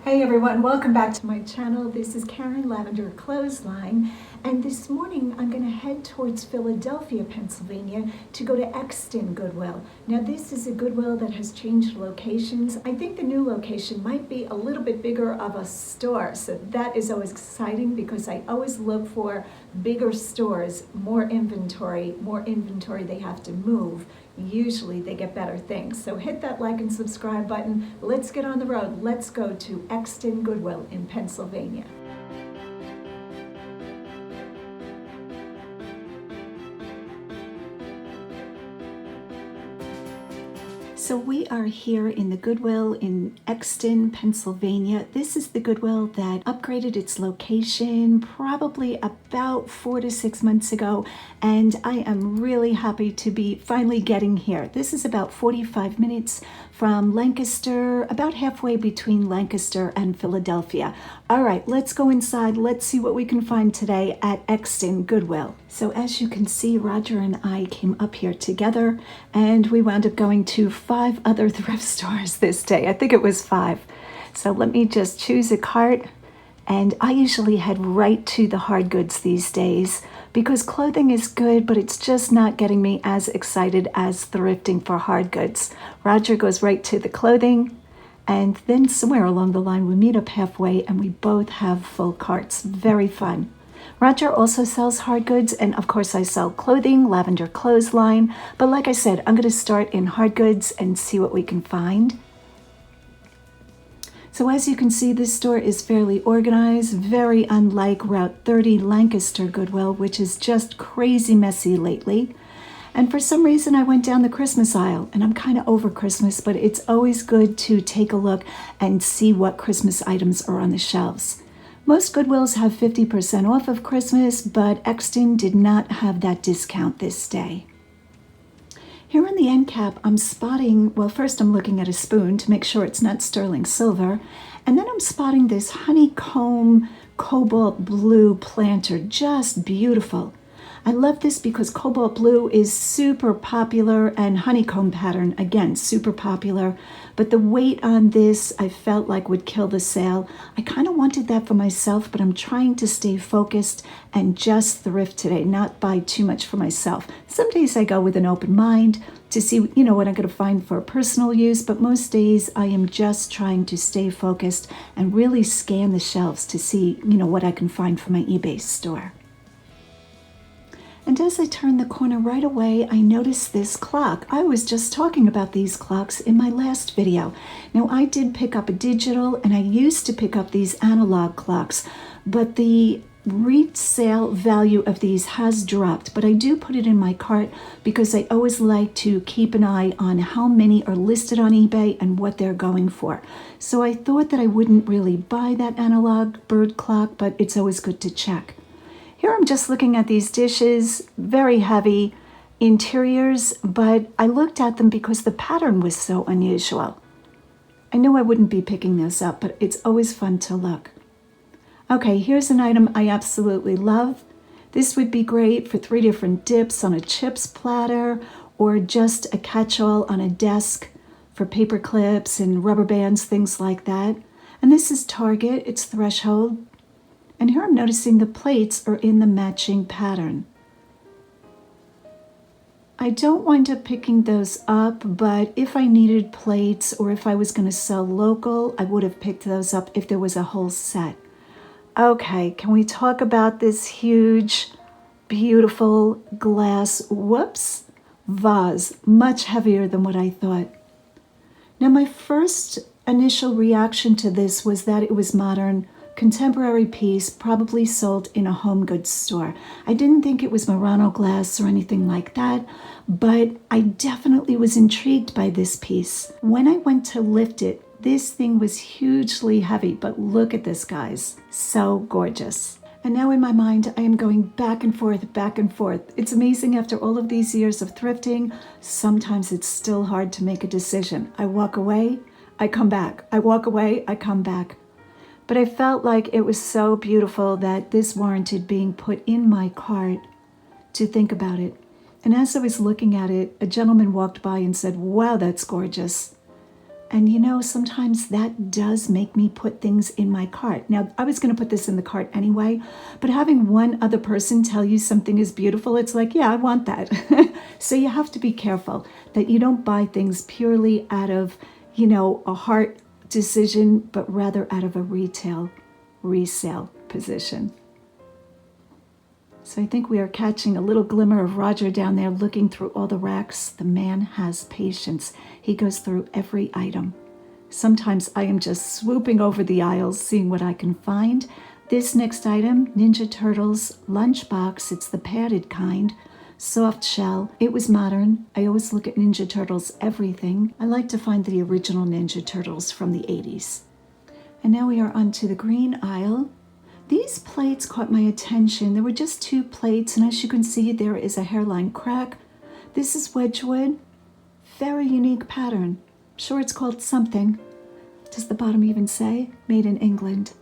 Hey everyone, welcome back to my channel. This is Karen Lavender Clothesline, and this morning I'm going to head towards Philadelphia, Pennsylvania to go to Exton Goodwill. Now this is a Goodwill that has changed locations. I think the new location might be a little bit bigger of a store, so that is always exciting because I always look for bigger stores, more inventory they have to move. Usually they get better things. So hit that like and subscribe button. Let's get on the road. Let's go to Exton Goodwill in Pennsylvania. So we are here in the Goodwill in Exton, Pennsylvania. This is the Goodwill that upgraded its location probably about 4 to 6 months ago, and I am really happy to be finally getting here. This is about 45 minutes from Lancaster, about halfway between Lancaster and Philadelphia. All right, let's go inside. Let's see what we can find today at Exton Goodwill. So as you can see, Roger and I came up here together and we wound up going to 5 other thrift stores this day. I think it was 5. So let me just choose a cart. And I usually head right to the hard goods these days because clothing is good, but it's just not getting me as excited as thrifting for hard goods. Roger goes right to the clothing, and then somewhere along the line we meet up halfway and we both have full carts. Very fun. Roger also sells hard goods, and of course I sell clothing, Lavender Clothesline. But like I said, I'm going to start in hard goods and see what we can find. So as you can see, this store is fairly organized, very unlike Route 30 Lancaster Goodwill, which is just crazy messy lately. And for some reason, I went down the Christmas aisle, and I'm kind of over Christmas, but it's always good to take a look and see what Christmas items are on the shelves. Most Goodwills have 50% off of Christmas, but Exton did not have that discount this day. Here on the end cap, I'm spotting, well, first I'm looking at a spoon to make sure it's not sterling silver, and then I'm spotting this honeycomb cobalt blue planter, just beautiful. I love this because cobalt blue is super popular, and honeycomb pattern, again, super popular, but the weight on this I felt like would kill the sale. I kind of wanted that for myself, but I'm trying to stay focused and just thrift today, not buy too much for myself. Some days I go with an open mind to see, what I'm going to find for personal use, but most days I am just trying to stay focused and really scan the shelves to see, what I can find for my eBay store. And as I turn the corner right away, I notice this clock. I was just talking about these clocks in my last video. Now, I did pick up a digital, and I used to pick up these analog clocks, but the resale value of these has dropped. But I do put it in my cart because I always like to keep an eye on how many are listed on eBay and what they're going for. So I thought that I wouldn't really buy that analog bird clock, but it's always good to check. Here I'm just looking at these dishes, very heavy interiors, but I looked at them because the pattern was so unusual. I knew I wouldn't be picking those up, but it's always fun to look. Okay, here's an item I absolutely love. This would be great for 3 different dips on a chips platter, or just a catch-all on a desk for paper clips and rubber bands, things like that. And this is Target, it's Threshold. And here I'm noticing the plates are in the matching pattern. I don't wind up picking those up, but if I needed plates or if I was going to sell local, I would have picked those up if there was a whole set. Okay, can we talk about this huge, beautiful glass, vase, much heavier than what I thought. Now, my first initial reaction to this was that it was modern, contemporary piece, probably sold in a home goods store. I didn't think it was Murano glass or anything like that, but I definitely was intrigued by this piece. When I went to lift it, this thing was hugely heavy, but look at this, guys. So gorgeous. And now in my mind, I am going back and forth, back and forth. It's amazing after all of these years of thrifting, sometimes it's still hard to make a decision. I walk away, I come back. I walk away, I come back. But I felt like it was so beautiful that this warranted being put in my cart to think about it. And as I was looking at it, a gentleman walked by and said, "Wow, that's gorgeous." And you know, sometimes that does make me put things in my cart. Now, I was going to put this in the cart anyway, but having one other person tell you something is beautiful, it's like, yeah, I want that. So you have to be careful that you don't buy things purely out of, you know, a heart decision, but rather out of a resale position. So I think we are catching a little glimmer of Roger down there looking through all the racks. The man has patience. He goes through every item. Sometimes I am just swooping over the aisles, seeing what I can find. This next item, Ninja Turtles lunchbox. It's the padded kind, soft shell. It was modern. I always look at Ninja Turtles everything. I like to find the original Ninja Turtles from the 80s. And now we are onto the green aisle. These plates caught my attention. There were just 2 plates, and as you can see, there is a hairline crack. This is Wedgwood. Very unique pattern. I'm sure it's called something. Does the bottom even say? Made in England.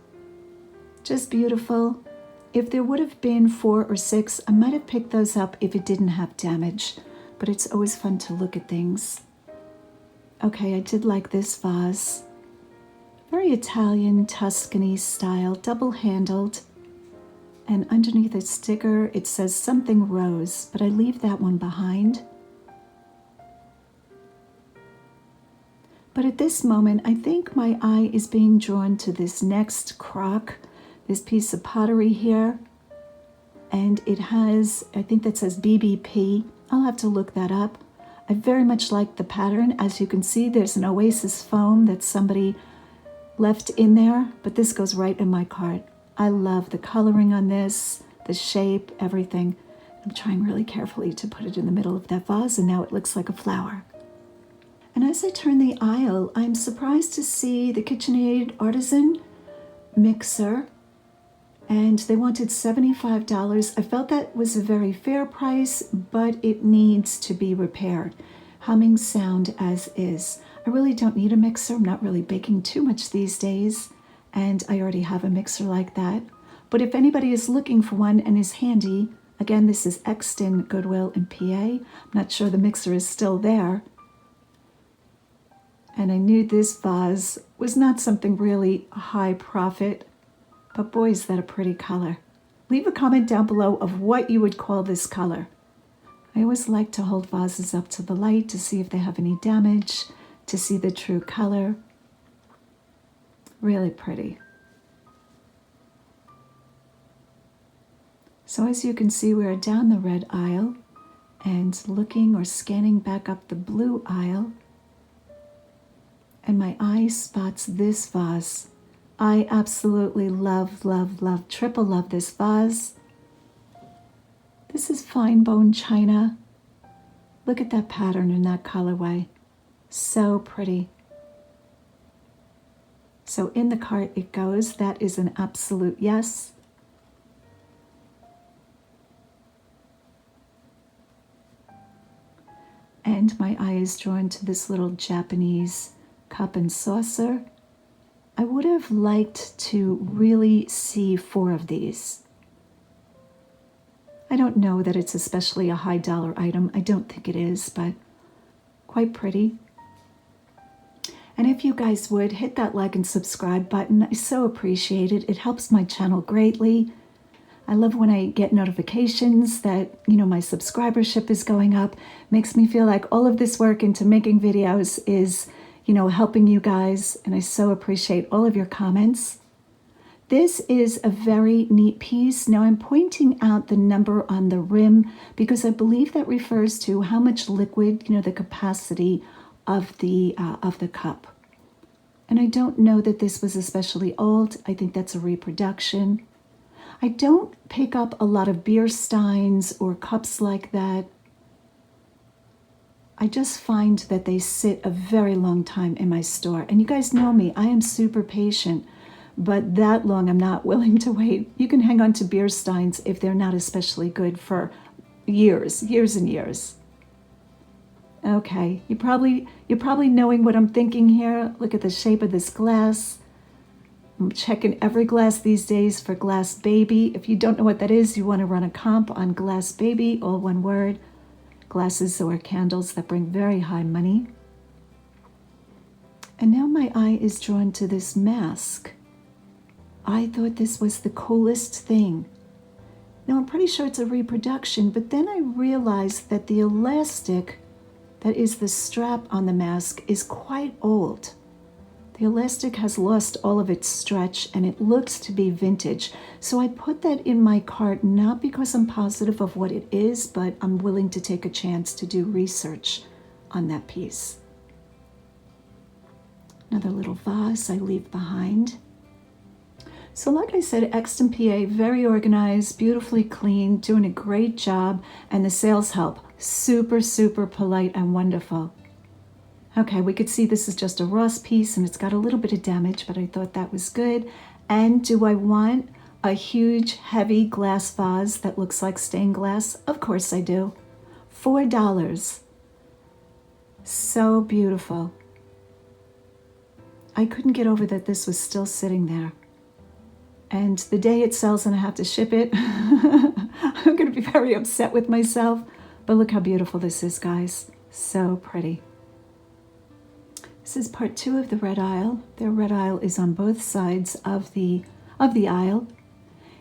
Just beautiful. If there would have been 4 or 6, I might have picked those up if it didn't have damage. But it's always fun to look at things. Okay, I did like this vase. Very Italian, Tuscany style, double-handled. And underneath a sticker, it says something rose, but I leave that one behind. But at this moment, I think my eye is being drawn to this next crock, this piece of pottery here. And it has, I think that says BBP. I'll have to look that up. I very much like the pattern. As you can see, there's an Oasis foam that somebody left in there, but this goes right in my cart. I love the coloring on this, the shape, everything. I'm trying really carefully to put it in the middle of that vase, and now it looks like a flower. And as I turn the aisle, I'm surprised to see the KitchenAid Artisan mixer, and they wanted $75. I felt that was a very fair price, but it needs to be repaired. Humming sound as is. I really don't need a mixer. I'm not really baking too much these days, and I already have a mixer like that. But if anybody is looking for one and is handy, again, this is Exton, Goodwill in PA. I'm not sure the mixer is still there. And I knew this vase was not something really high profit, but boy, is that a pretty color. Leave a comment down below of what you would call this color. I always like to hold vases up to the light to see if they have any damage, to see the true color. Really pretty. So as you can see, we're down the red aisle and looking or scanning back up the blue aisle. And my eye spots this vase. I absolutely love, love, love, triple love this vase. This is fine bone china. Look at that pattern in that colorway. So pretty. So in the cart it goes. That is an absolute yes. And my eye is drawn to this little Japanese cup and saucer. I would have liked to really see 4 of these. I don't know that it's especially a high dollar item. I don't think it is, but quite pretty. And if you guys would hit that like and subscribe button, I so appreciate it. It helps my channel greatly. I love when I get notifications that, you know, my subscribership is going up. Makes me feel like all of this work into making videos is, you know, helping you guys. And I so appreciate all of your comments. This is a very neat piece. Now I'm pointing out the number on the rim because I believe that refers to how much liquid, you know, the capacity of the cup. And I don't know that this was especially old. I think that's a reproduction. I don't pick up a lot of beer steins or cups like that. I just find that they sit a very long time in my store. And you guys know me, I am super patient, but that long I'm not willing to wait. You can hang on to beer steins if they're not especially good for years and years. Okay, you're probably knowing what I'm thinking here. Look at the shape of this glass. I'm checking every glass these days for Glass Baby. If you don't know what that is, you want to run a comp on Glass Baby, all one word. Glasses or candles that bring very high money. And now my eye is drawn to this mask. I thought this was the coolest thing. Now I'm pretty sure it's a reproduction, but then I realized that the elastic that is the strap on the mask is quite old. The elastic has lost all of its stretch and it looks to be vintage. So I put that in my cart not because I'm positive of what it is, but I'm willing to take a chance to do research on that piece. Another little vase I leave behind. So like I said, Exton, PA, very organized, beautifully clean, doing a great job, and the sales help. Super, super polite and wonderful. Okay, we could see this is just a Ross piece and it's got a little bit of damage, but I thought that was good. And do I want a huge, heavy glass vase that looks like stained glass? Of course I do. $4. So beautiful. I couldn't get over that this was still sitting there. And the day it sells and I have to ship it, I'm going to be very upset with myself. But look how beautiful this is, guys. So pretty. This is part 2 of the red aisle. Their red aisle is on both sides of the aisle.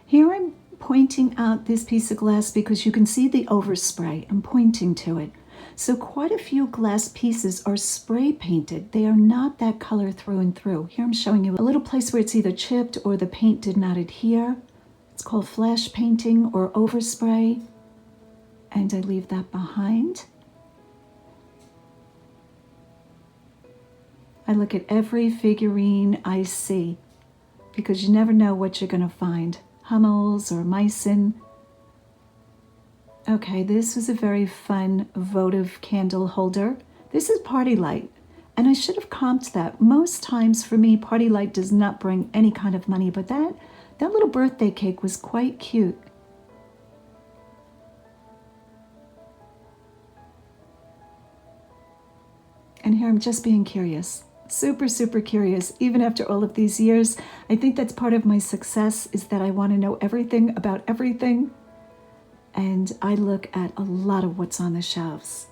Here I'm pointing out this piece of glass because you can see the overspray. I'm pointing to it. So quite a few glass pieces are spray painted. They are not that color through and through. Here I'm showing you a little place where it's either chipped or the paint did not adhere. It's called flash painting or overspray. And I leave that behind. I look at every figurine I see because you never know what you're going to find. Hummels or Meissen. Okay, this was a very fun votive candle holder. This is Party Light, and I should have comped that. Most times for me, Party Light does not bring any kind of money, but that little birthday cake was quite cute. And here I'm just being curious. Super, super curious. Even after all of these years, I think that's part of my success is that I want to know everything about everything. And I look at a lot of what's on the shelves.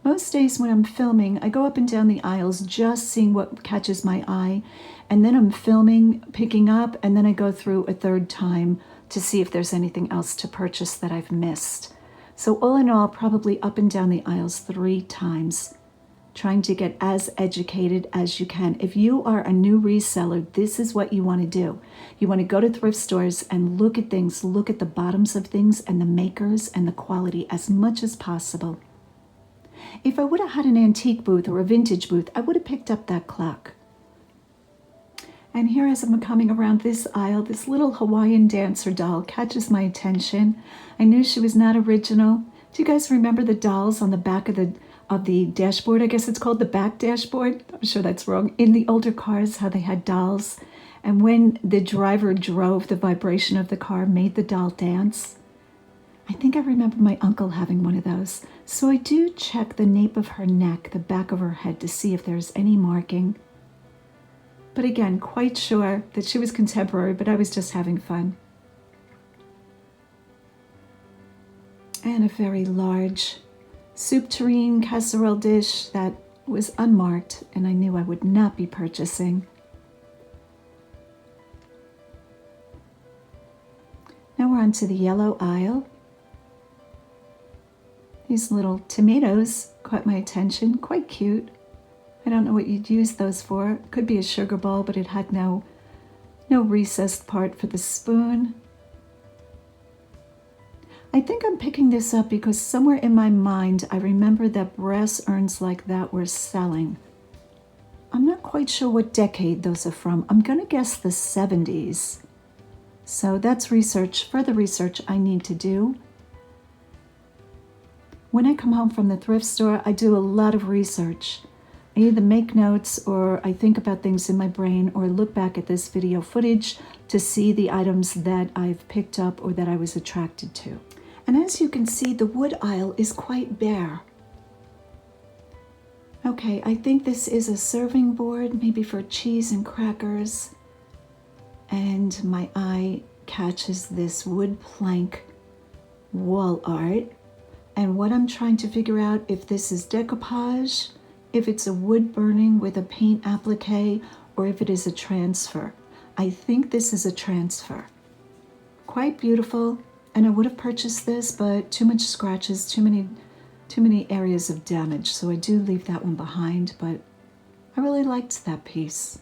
Most days when I'm filming, I go up and down the aisles just seeing what catches my eye. And then I'm filming, picking up, and then I go through a third time to see if there's anything else to purchase that I've missed. So all in all, probably up and down the aisles 3 times, trying to get as educated as you can. If you are a new reseller, this is what you want to do. You want to go to thrift stores and look at things, look at the bottoms of things and the makers and the quality as much as possible. If I would have had an antique booth or a vintage booth, I would have picked up that clock. And here as I'm coming around this aisle, this little Hawaiian dancer doll catches my attention. I knew she was not original. Do you guys remember the dolls on the back of the dashboard? I guess it's called the back dashboard. I'm sure that's wrong. In the older cars, how they had dolls. And when the driver drove, the vibration of the car made the doll dance. I think I remember my uncle having one of those. So I do check the nape of her neck, the back of her head, to see if there's any marking. But again, quite sure that she was contemporary, but I was just having fun. And a very large soup tureen casserole dish that was unmarked, and I knew I would not be purchasing. Now we're on to the yellow aisle. These little tomatoes caught my attention, quite cute. I don't know what you'd use those for. It could be a sugar bowl, but it had no recessed part for the spoon. I think I'm picking this up because somewhere in my mind I remember that brass urns like that were selling. I'm not quite sure what decade those are from. I'm going to guess the 70s. So that's research, further research I need to do. When I come home from the thrift store, I do a lot of research. I either make notes or I think about things in my brain or look back at this video footage to see the items that I've picked up or that I was attracted to. And as you can see, the wood aisle is quite bare. Okay, I think this is a serving board, maybe for cheese and crackers. And my eye catches this wood plank wall art. And what I'm trying to figure out if this is decoupage, if it's a wood burning with a paint applique or if it is a transfer. I think this is a transfer. Quite beautiful, and I would have purchased this, but too much scratches, too many areas of damage, so I do leave that one behind, but I really liked that piece.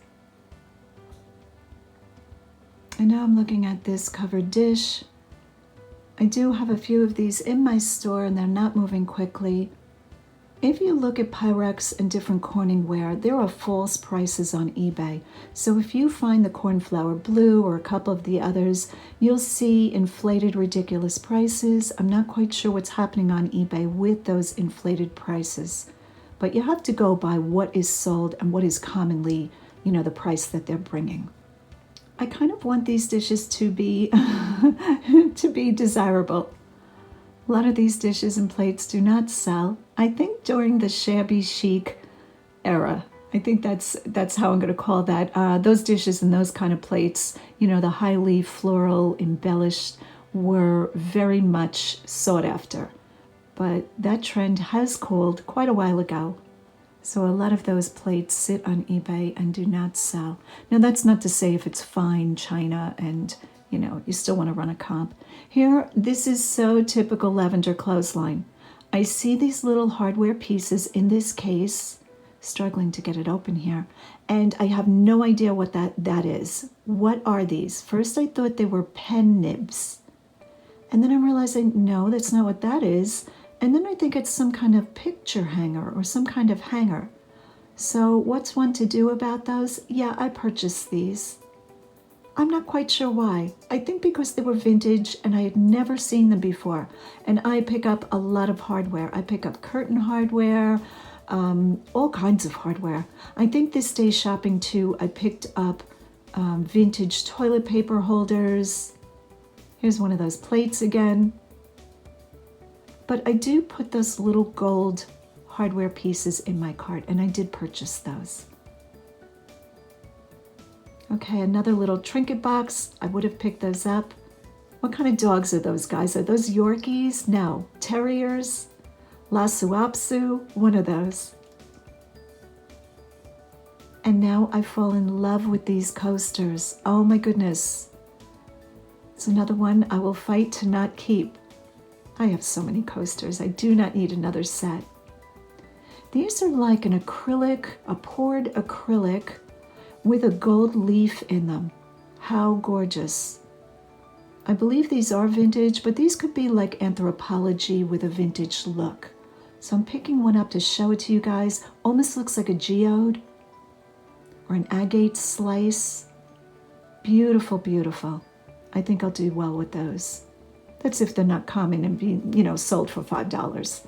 And now I'm looking at this covered dish. I do have a few of these in my store and they're not moving quickly. If you look at Pyrex and different Corningware, there are false prices on eBay. So if you find the Cornflower Blue or a couple of the others, you'll see inflated, ridiculous prices. I'm not quite sure what's happening on eBay with those inflated prices. But you have to go by what is sold and what is commonly, the price that they're bringing. I kind of want these dishes to be to be desirable. A lot of these dishes and plates do not sell. I think during the shabby chic era, I think that's how I'm going to call that. Those dishes and those kind of plates, the highly floral embellished, were very much sought after. But that trend has cooled quite a while ago. So a lot of those plates sit on eBay and do not sell. Now that's not to say if it's fine china and you still want to run a comp. Here, this is so typical Lavender Clothesline. I see these little hardware pieces in this case, struggling to get it open here, and I have no idea what that is. What are these? First I thought they were pen nibs. And then I'm realizing, no, that's not what that is. And then I think it's some kind of picture hanger or some kind of hanger. So what's one to do about those? Yeah, I purchased these. I'm not quite sure why. I think because they were vintage and I had never seen them before. And I pick up a lot of hardware. I pick up curtain hardware, all kinds of hardware. I think this day shopping too, I picked up vintage toilet paper holders. Here's one of those plates again. But I do put those little gold hardware pieces in my cart, and I did purchase those. Okay, another little trinket box. I would have picked those up. What kind of dogs are those guys? Are those Yorkies? No. Terriers? Lhasa Apso? One of those. And now I fall in love with these coasters. Oh my goodness. It's another one I will fight to not keep. I have so many coasters. I do not need another set. These are like an acrylic, a poured acrylic with a gold leaf in them. How gorgeous. I believe these are vintage, but these could be like anthropology with a vintage look. So I'm picking one up to show it to you guys. Almost looks like a geode or an agate slice. Beautiful, beautiful. I think I'll do well with those. That's if they're not common and being, sold for $5.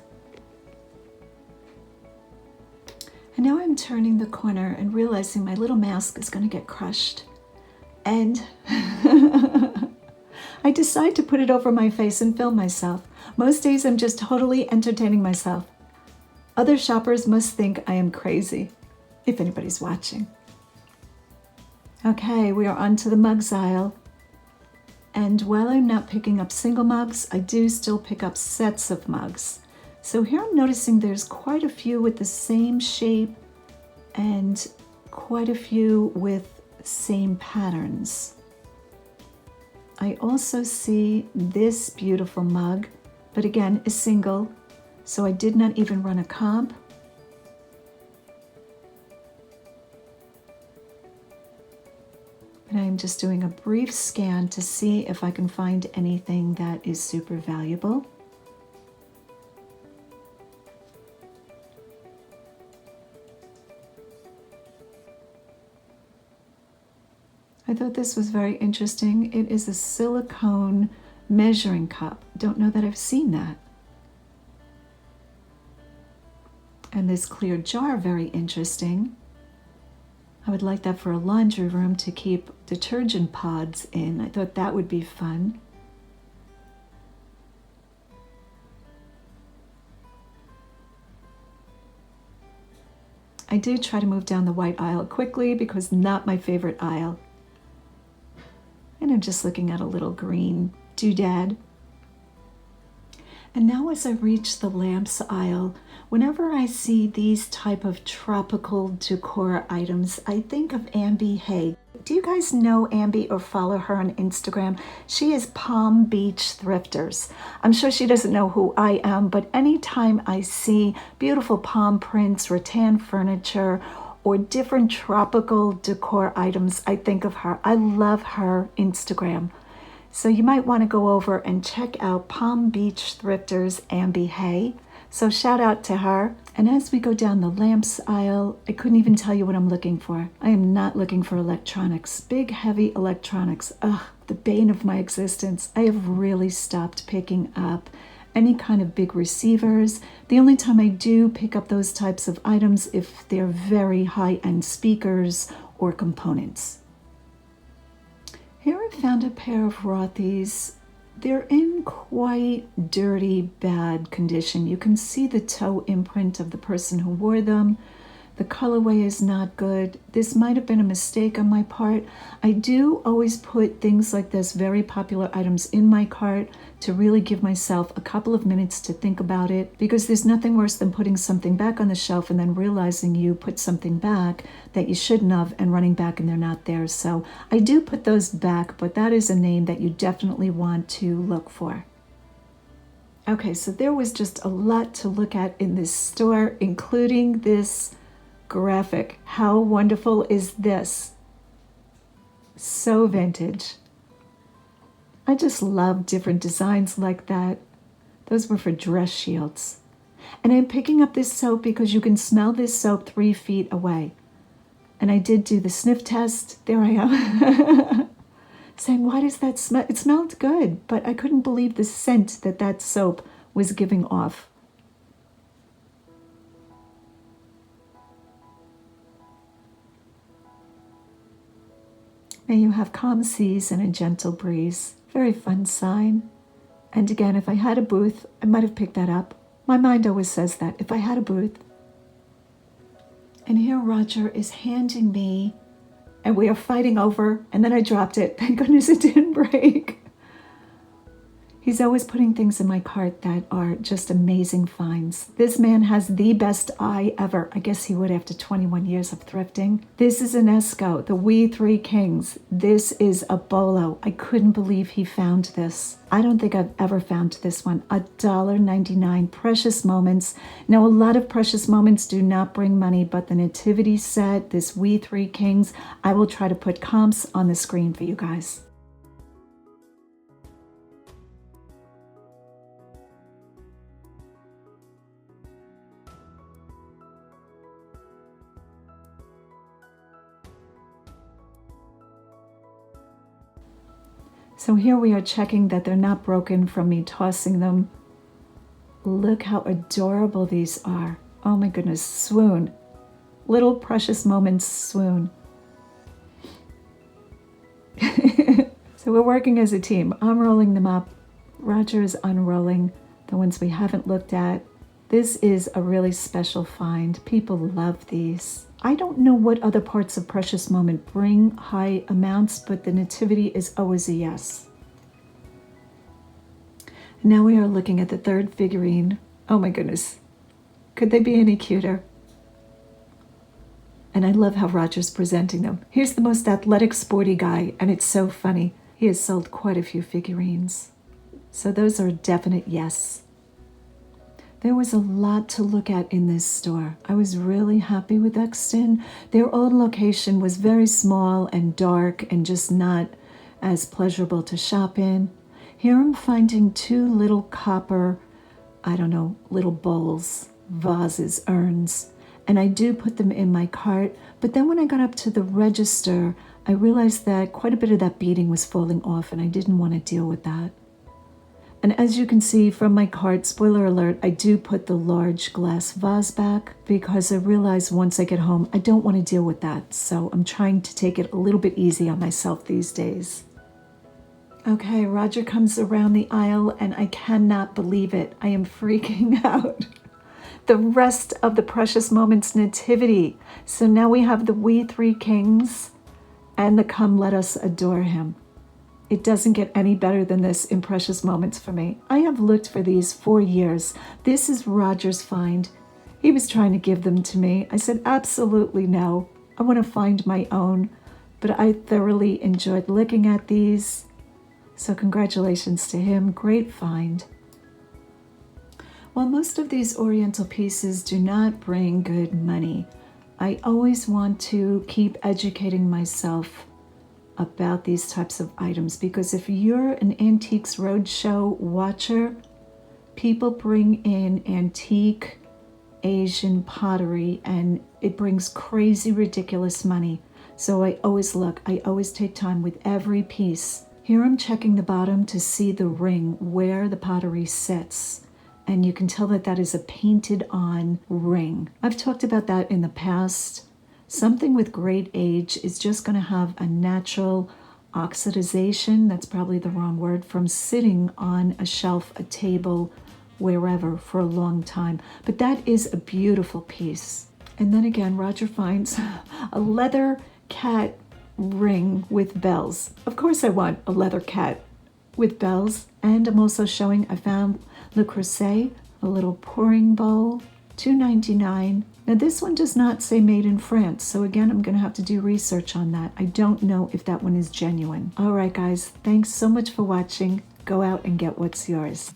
And now I'm turning the corner and realizing my little mask is going to get crushed. And I decide to put it over my face and film myself. Most days I'm just totally entertaining myself. Other shoppers must think I am crazy, if anybody's watching. Okay, we are on to the mugs aisle. And while I'm not picking up single mugs, I do still pick up sets of mugs. So here I'm noticing there's quite a few with the same shape and quite a few with same patterns. I also see this beautiful mug, but again, a single, so I did not even run a comp. And I'm just doing a brief scan to see if I can find anything that is super valuable. I thought this was very interesting. It is a silicone measuring cup. Don't know that I've seen that. And this clear jar, very interesting. I would like that for a laundry room to keep detergent pods in. I thought that would be fun. I do try to move down the white aisle quickly because not my favorite aisle. And I'm just looking at a little green doodad. And now as I reach the lamps aisle, whenever I see these type of tropical decor items, I think of Ambi Hay. Do you guys know Ambi or follow her on Instagram? She is Palm Beach Thrifters. I'm sure she doesn't know who I am, but anytime I see beautiful palm prints, rattan furniture, or different tropical decor items, I think of her. I love her Instagram. So you might want to go over and check out Palm Beach Thrifters Ambi Hay. So shout out to her. And as we go down the lamps aisle, I couldn't even tell you what I'm looking for. I am not looking for electronics. Big, heavy electronics. Ugh, the bane of my existence. I have really stopped picking up any kind of big receivers. The only time I do pick up those types of items if they're very high-end speakers or components. Here I found a pair of Rothy's. They're in quite dirty, bad condition. You can see the toe imprint of the person who wore them. The colorway is not good. This might have been a mistake on my part. I do always put things like this, very popular items, in my cart to really give myself a couple of minutes to think about it, because there's nothing worse than putting something back on the shelf and then realizing you put something back that you shouldn't have and running back and they're not there. So I do put those back, but that is a name that you definitely want to look for. Okay, so there was just a lot to look at in this store, including this graphic. How wonderful is this? So vintage. I just love different designs like that. Those were for dress shields. And I'm picking up this soap because you can smell this soap 3 feet away. And I did do the sniff test. There I am. Saying, why does that smell? It smelled good, but I couldn't believe the scent that that soap was giving off. May you have calm seas and a gentle breeze. Very fun sign. And again, if I had a booth, I might have picked that up. My mind always says that, if I had a booth. And here Roger is handing me, and we are fighting over, and then I dropped it. Thank goodness it didn't break. He's always putting things in my cart that are just amazing finds. This man has the best eye ever. I guess he would after 21 years of thrifting. This is an Esco, the We Three Kings. This is a bolo. I couldn't believe he found this. I don't think I've ever found this one. $1.99, Precious Moments. Now, a lot of Precious Moments do not bring money, but the nativity set, this We Three Kings, I will try to put comps on the screen for you guys. So here we are checking that they're not broken from me tossing them. Look how adorable these are. Oh my goodness, swoon. Little Precious Moments swoon. So we're working as a team. I'm rolling them up. Roger is unrolling the ones we haven't looked at. This is a really special find. People love these. I don't know what other parts of Precious Moment bring high amounts, but the nativity is always a yes. Now we are looking at the third figurine. Oh my goodness. Could they be any cuter? And I love how Roger's presenting them. Here's the most athletic, sporty guy, and it's so funny. He has sold quite a few figurines. So those are a definite yes. There was a lot to look at in this store. I was really happy with Exton. Their old location was very small and dark and just not as pleasurable to shop in. Here I'm finding 2 little copper, little bowls, vases, urns, and I do put them in my cart. But then when I got up to the register, I realized that quite a bit of that beading was falling off and I didn't want to deal with that. And as you can see from my cart, spoiler alert, I do put the large glass vase back because I realize once I get home, I don't want to deal with that. So I'm trying to take it a little bit easy on myself these days. Okay, Roger comes around the aisle and I cannot believe it. I am freaking out. The rest of the Precious Moments nativity. So now we have the We Three Kings and the Come Let Us Adore Him. It doesn't get any better than this in Precious Moments for me. I have looked for these for years. This is Roger's find. He was trying to give them to me. I said, absolutely no. I want to find my own. But I thoroughly enjoyed looking at these. So congratulations to him. Great find. While most of these Oriental pieces do not bring good money, I always want to keep educating myself about these types of items, because if you're an Antiques Roadshow watcher, people bring in antique Asian pottery and it brings crazy, ridiculous money. So I always look, I always take time with every piece. Here I'm checking the bottom to see the ring where the pottery sits. And you can tell that that is a painted on ring. I've talked about that in the past. Something with great age is just going to have a natural oxidization, that's probably the wrong word, from sitting on a shelf, a table, wherever for a long time. But that is a beautiful piece. And then again, Roger finds a leather cat ring with bells. Of course I want a leather cat with bells. And I'm also showing, I found Le Creuset, a little pouring bowl, $2.99. Now this one does not say made in France, so again, I'm going to have to do research on that. I don't know if that one is genuine. All right, guys, thanks so much for watching. Go out and get what's yours.